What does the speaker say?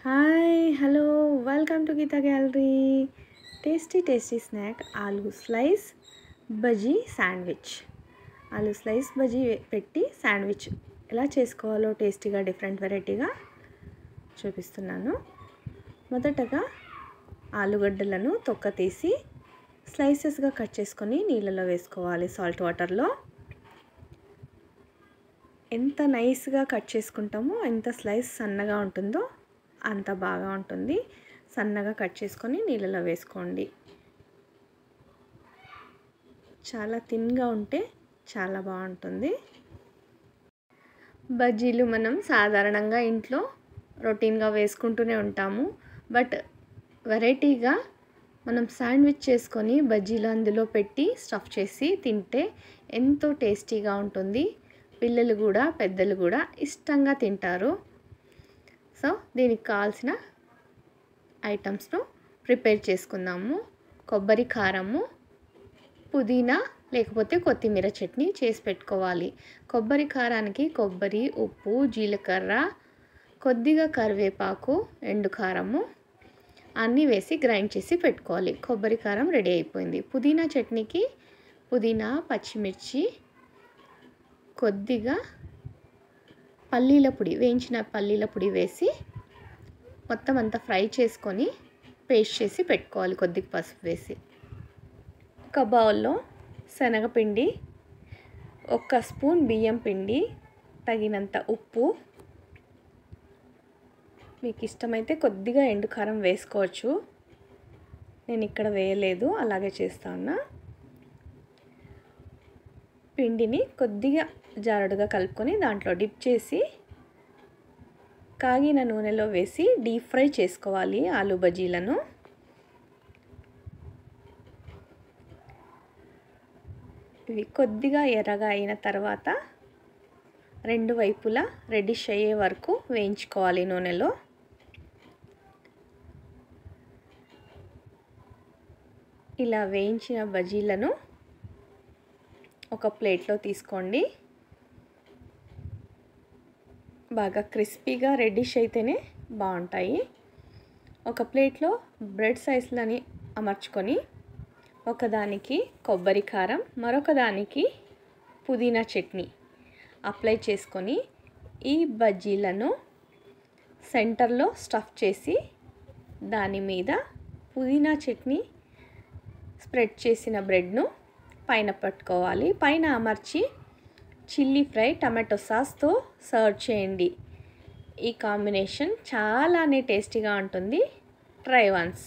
Hi, hello, welcome to Geeta Gallery. Tasty snack aloo slice bhaji sandwich. Aloo slice bajji పెట్టి sandwich ఎలా చేసుకోవాలో టేస్టీగా different వెరైటీగా చూపిస్తున్నాను. మొదటగా ఆలుగడ్డలను తొక్క తీసి స్లైసెస్గా కట్ చేసుకొని నీళ్ళలో వేసుకోవాలి. సాల్ట్ వాటర్లో ఎంత నైస్గా కట్ చేసుకుంటామో ఎంత స్లైస్ సన్నగా ఉంటుందో అంత బాగా ఉంటుంది. సన్నగా కట్ చేసుకొని నీళ్ళలో వేసుకోండి. చాలా థిన్గా ఉంటే చాలా బాగుంటుంది. బజ్జీలు మనం సాధారణంగా ఇంట్లో రొటీన్గా వేసుకుంటూనే ఉంటాము. బట్ వెరైటీగా మనం శాండ్విచ్ చేసుకొని బజ్జీలు అందులో పెట్టి స్టఫ్ చేసి తింటే ఎంతో టేస్టీగా ఉంటుంది. పిల్లలు కూడా పెద్దలు కూడా ఇష్టంగా తింటారు. సో దీనికి కావాల్సిన ఐటమ్స్ను ప్రిపేర్ చేసుకుందాము. కొబ్బరి కారము, పుదీనా లేకపోతే కొత్తిమీర చట్నీ చేసి పెట్టుకోవాలి. కొబ్బరి కారానికి కొబ్బరి, ఉప్పు, జీలకర్ర, కొద్దిగా కరివేపాకు, ఎండు కారము అన్నీ వేసి గ్రైండ్ చేసి పెట్టుకోవాలి. కొబ్బరి కారం రెడీ అయిపోయింది. పుదీనా చట్నీకి పుదీనా, పచ్చిమిర్చి, కొద్దిగా పల్లీల పొడి, వేయించిన పల్లీల పొడి వేసి మొత్తం అంతా ఫ్రై చేసుకొని పేస్ట్ చేసి పెట్టుకోవాలి. కొద్దిగా పసుపు వేసి ఒక బౌల్లో శనగపిండి, 1 స్పూన్ బియ్యం పిండి, తగినంత ఉప్పు, మీకు ఇష్టమైతే కొద్దిగా ఎండుకారం వేసుకోవచ్చు. నేను ఇక్కడ వేయలేదు, అలాగే చేస్తాను. పిండిని కొద్దిగా జారుడుగా కలుపుకొని దాంట్లో డిప్ చేసి కాగిన నూనెలో వేసి డీప్ ఫ్రై చేసుకోవాలి ఆలూ బజ్జీలను. ఇవి కొద్దిగా ఎర్రగా అయిన తర్వాత 2 వైపులా రెడ్డిష్ అయ్యే వరకు వేయించుకోవాలి నూనెలో. ఇలా వేయించిన బజ్జీలను ఒక ప్లేట్లో తీసుకోండి. బాగా క్రిస్పీగా రెడ్డిష్ అయితేనే బాగుంటాయి. ఒక ప్లేట్లో బ్రెడ్ సైజ్లని అమర్చుకొని ఒకదానికి కొబ్బరి కారం, మరొక దానికి పుదీనా చట్నీ అప్లై చేసుకొని ఈ బజ్జీలను సెంటర్లో స్టఫ్ చేసి దాని మీద పుదీనా చట్నీ స్ప్రెడ్ చేసిన బ్రెడ్ను పైన పెట్టుకోవాలి. పైన అమర్చి చిల్లీ ఫ్రై టమాటో సాస్తో సర్వ్ చేయండి. ఈ కాంబినేషన్ చాలానే టేస్టీగా ఉంటుంది. Try once.